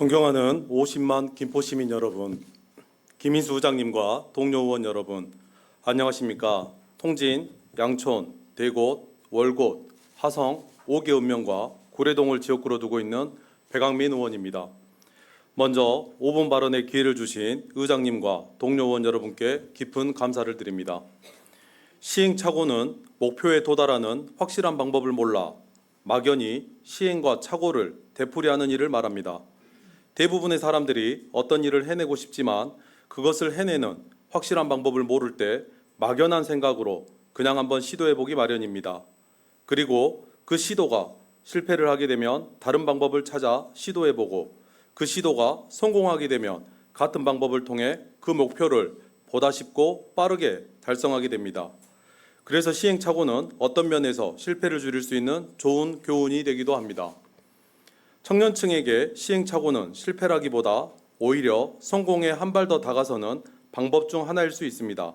존경하는 50만 김포시민 여러분, 김인수 의장님과 동료 의원 여러분, 안녕하십니까? 통진, 양촌, 대곳, 월곶, 화성, 5개 읍면과 구례동을 지역구로 두고 있는 백왕민 의원입니다. 먼저 5분 발언의 기회를 주신 의장님과 동료 의원 여러분께 깊은 감사를 드립니다. 시행착오는 목표에 도달하는 확실한 방법을 몰라 막연히 시행과 착오를 되풀이하는 일을 말합니다. 대부분의 사람들이 어떤 일을 해내고 싶지만 그것을 해내는 확실한 방법을 모를 때 막연한 생각으로 그냥 한번 시도해보기 마련입니다. 그리고 그 시도가 실패를 하게 되면 다른 방법을 찾아 시도해보고 그 시도가 성공하게 되면 같은 방법을 통해 그 목표를 보다 쉽고 빠르게 달성하게 됩니다. 그래서 시행착오는 어떤 면에서 실패를 줄일 수 있는 좋은 교훈이 되기도 합니다. 청년층에게 시행착오는 실패라기보다 오히려 성공에 한 발 더 다가서는 방법 중 하나일 수 있습니다.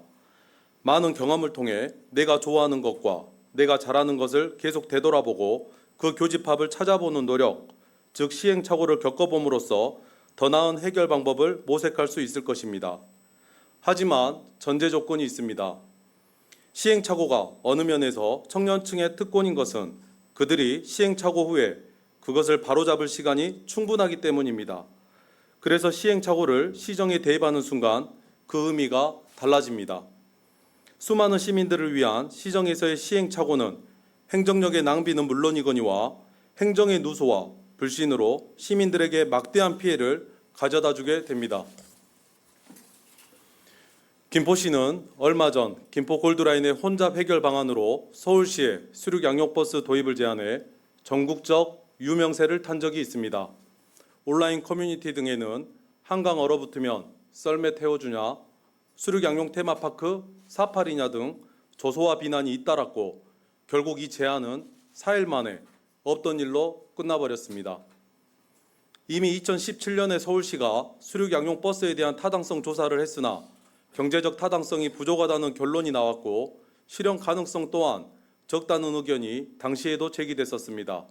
많은 경험을 통해 내가 좋아하는 것과 내가 잘하는 것을 계속 되돌아보고 그 교집합을 찾아보는 노력, 즉 시행착오를 겪어봄으로써 더 나은 해결 방법을 모색할 수 있을 것입니다. 하지만 전제 조건이 있습니다. 시행착오가 어느 면에서 청년층의 특권인 것은 그들이 시행착오 후에 그것을 바로잡을 시간이 충분하기 때문입니다. 그래서 시행착오를 시정에 대입하는 순간 그 의미가 달라집니다. 수많은 시민들을 위한 시정에서의 시행착오는 행정력의 낭비는 물론이거니와 행정의 누소와 불신으로 시민들에게 막대한 피해를 가져다 주게 됩니다. 김포시는 얼마 전 김포 골드라인의 혼잡 해결 방안으로 서울시에 수륙 양용버스 도입을 제안해 전국적 유명세를 탄 적이 있습니다. 온라인 커뮤니티 등에는 한강 얼어붙으면 썰매 태워주냐, 수륙 양용 테마파크 사파리냐 등 조소와 비난이 잇따랐고 결국 이 제안은 4일 만에 없던 일로 끝나버렸습니다. 이미 2017년에 서울시가 수륙 양용 버스에 대한 타당성 조사를 했으나 경제적 타당성이 부족하다는 결론이 나왔고 실현 가능성 또한 적다는 의견이 당시에도 제기됐었습니다.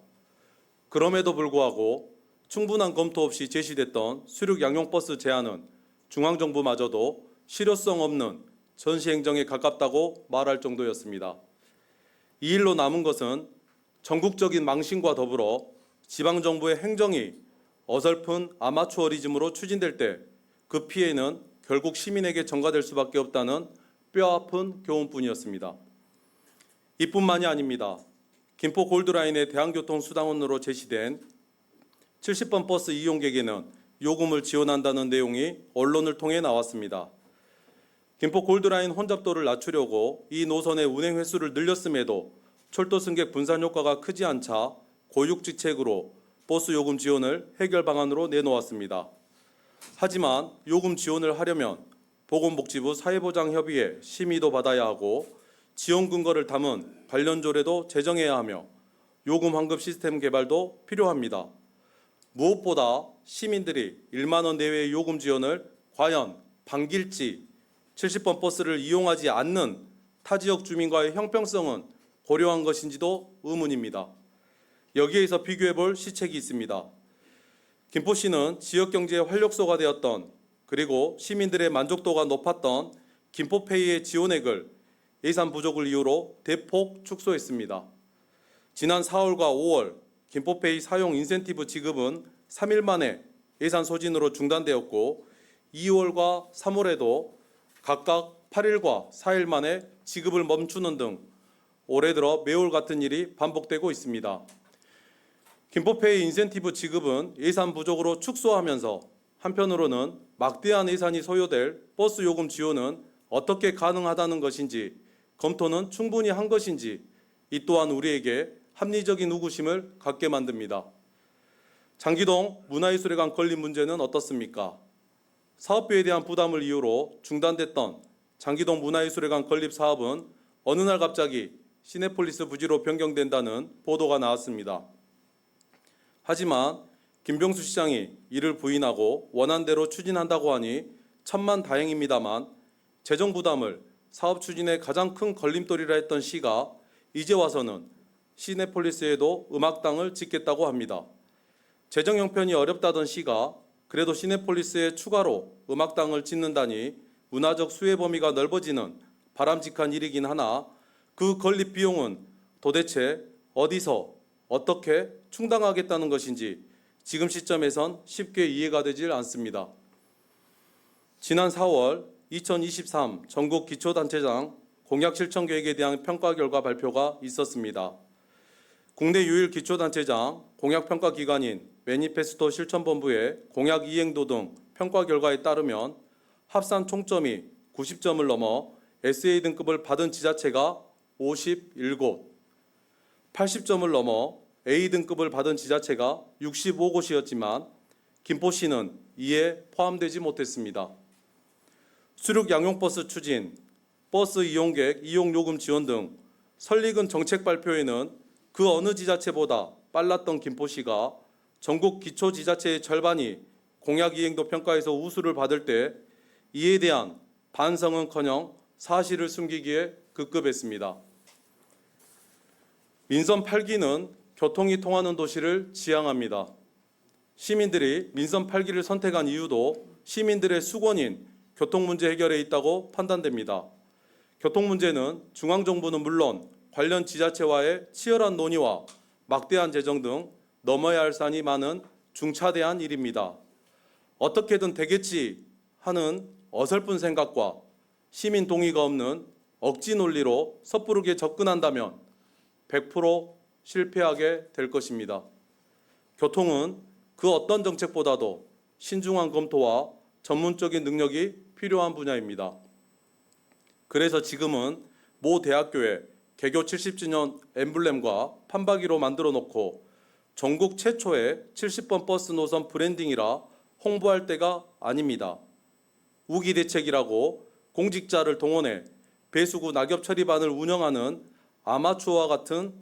그럼에도 불구하고 충분한 검토 없이 제시됐던 수륙 양용버스 제안은 중앙정부마저도 실효성 없는 전시행정에 가깝다고 말할 정도였습니다. 이 일로 남은 것은 전국적인 망신과 더불어 지방정부의 행정이 어설픈 아마추어리즘으로 추진될 때 그 피해는 결국 시민에게 전가될 수밖에 없다는 뼈아픈 교훈뿐이었습니다. 이뿐만이 아닙니다. 김포 골드라인의 대한교통수단원으로 제시된 70번 버스 이용객에는 요금을 지원한다는 내용이 언론을 통해 나왔습니다. 김포 골드라인 혼잡도를 낮추려고 이 노선의 운행 횟수를 늘렸음에도 철도 승객 분산 효과가 크지 않자 고육지책으로 버스 요금 지원을 해결 방안으로 내놓았습니다. 하지만 요금 지원을 하려면 보건복지부 사회보장협의회 심의도 받아야 하고 지원 근거를 담은 관련 조례도 제정해야 하며 요금 환급 시스템 개발도 필요합니다. 무엇보다 시민들이 1만 원 내외의 요금 지원을 과연 반길지 70번 버스를 이용하지 않는 타 지역 주민과의 형평성은 고려한 것인지도 의문입니다. 여기에서 비교해볼 시책이 있습니다. 김포시는 지역경제의 활력소가 되었던 그리고 시민들의 만족도가 높았던 김포페이의 지원액을 예산 부족을 이유로 대폭 축소했습니다. 지난 4월과 5월 김포페이 사용 인센티브 지급은 3일 만에 예산 소진으로 중단되었고 2월과 3월에도 각각 8일과 4일 만에 지급을 멈추는 등 올해 들어 매월 같은 일이 반복되고 있습니다. 김포페이 인센티브 지급은 예산 부족으로 축소하면서 한편으로는 막대한 예산이 소요될 버스 요금 지원은 어떻게 가능하다는 것인지 검토는 충분히 한 것인지 이 또한 우리에게 합리적인 의구심을 갖게 만듭니다. 장기동 문화예술회관 건립 문제는 어떻습니까? 사업비에 대한 부담을 이유로 중단됐던 장기동 문화예술회관 건립 사업은 어느 날 갑자기 시내폴리스 부지로 변경된다는 보도가 나왔습니다. 하지만 김병수 시장이 이를 부인하고 원안대로 추진한다고 하니 천만다행입니다만 재정 부담을 사업 추진의 가장 큰 걸림돌이라 했던 시가 이제 와서는 시내폴리스에도 음악당을 짓겠다고 합니다. 재정 형편이 어렵다던 시가 그래도 시네폴리스에 추가로 음악당을 짓는다니 문화적 수혜 범위가 넓어지는 바람직한 일이긴 하나 그 건립 비용은 도대체 어디서 어떻게 충당하겠다는 것인지 지금 시점에선 쉽게 이해가 되질 않습니다. 지난 4월 2023 전국 기초단체장 공약 실천 계획에 대한 평가 결과 발표가 있었습니다. 국내 유일 기초단체장 공약평가 기관인 매니페스토 실천본부의 공약 이행도 등 평가 결과에 따르면 합산 총점이 90점을 넘어 SA 등급을 받은 지자체가 51곳, 80점을 넘어 A 등급을 받은 지자체가 65곳이었지만 김포시는 이에 포함되지 못했습니다. 수륙 양용버스 추진, 버스 이용객 이용요금 지원 등 설익은 정책 발표에는 그 어느 지자체보다 빨랐던 김포시가 전국 기초지자체의 절반이 공약 이행도 평가에서 우수를 받을 때 이에 대한 반성은커녕 사실을 숨기기에 급급했습니다. 민선 8기는 교통이 통하는 도시를 지향합니다. 시민들이 민선 8기를 선택한 이유도 시민들의 수건인 교통 문제 해결에 있다고 판단됩니다. 교통 문제는 중앙정부는 물론 관련 지자체와의 치열한 논의와 막대한 재정 등 넘어야 할 산이 많은 중차대한 일입니다. 어떻게든 되겠지 하는 어설픈 생각과 시민 동의가 없는 억지 논리로 섣부르게 접근한다면 100% 실패하게 될 것입니다. 교통은 그 어떤 정책보다도 신중한 검토와 전문적인 능력이 필요한 분야입니다. 그래서 지금은 모 대학교에 개교 70주년 엠블렘과 판박이로 만들어 놓고 전국 최초의 70번 버스 노선 브랜딩이라 홍보할 때가 아닙니다. 우기 대책이라고 공직자를 동원해 배수구 낙엽 처리반을 운영하는 아마추어와 같은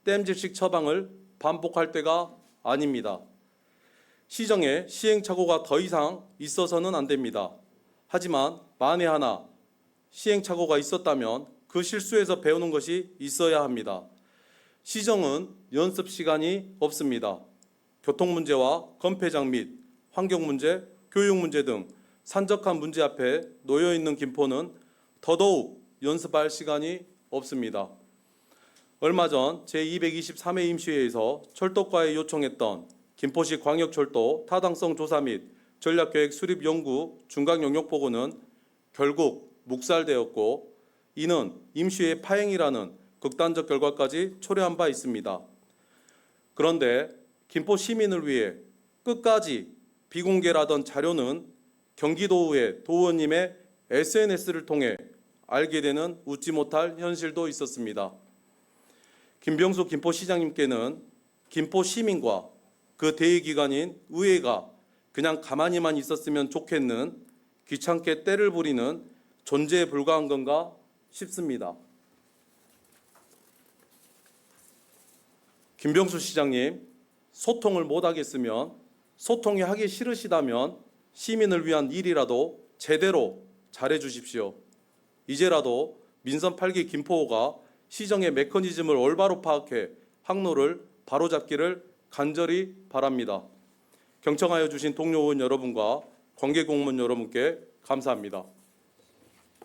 땜질식 처방을 반복할 때가 아닙니다. 시정에 시행착오가 더 이상 있어서는 안 됩니다. 하지만 만에 하나 시행착오가 있었다면 그 실수에서 배우는 것이 있어야 합니다. 시정은 연습 시간이 없습니다. 교통 문제와 건폐장 및 환경 문제, 교육 문제 등 산적한 문제 앞에 놓여 있는 김포는 더더욱 연습할 시간이 없습니다. 얼마 전 제223회 임시회에서 철도과에 요청했던 김포시 광역철도 타당성 조사 및 전략계획 수립 연구 중간 영역 보고는 결국 묵살되었고 이는 임시회 파행이라는 극단적 결과까지 초래한 바 있습니다. 그런데 김포 시민을 위해 끝까지 비공개라던 자료는 경기도의회 도의원님의 SNS를 통해 알게 되는 웃지 못할 현실도 있었습니다. 김병수 김포시장님께는 김포 시민과 그 대의기관인 의회가 그냥 가만히만 있었으면 좋겠는 귀찮게 때를 부리는 존재에 불과한 건가 싶습니다. 김병수 시장님, 소통을 못하겠으면 소통이 하기 싫으시다면 시민을 위한 일이라도 제대로 잘해 주십시오. 이제라도 민선 8기 김포호가 시정의 메커니즘을 올바로 파악해 항로를 바로잡기를 간절히 바랍니다. 경청하여 주신 동료 의원 여러분과 관계공무원 여러분께 감사합니다.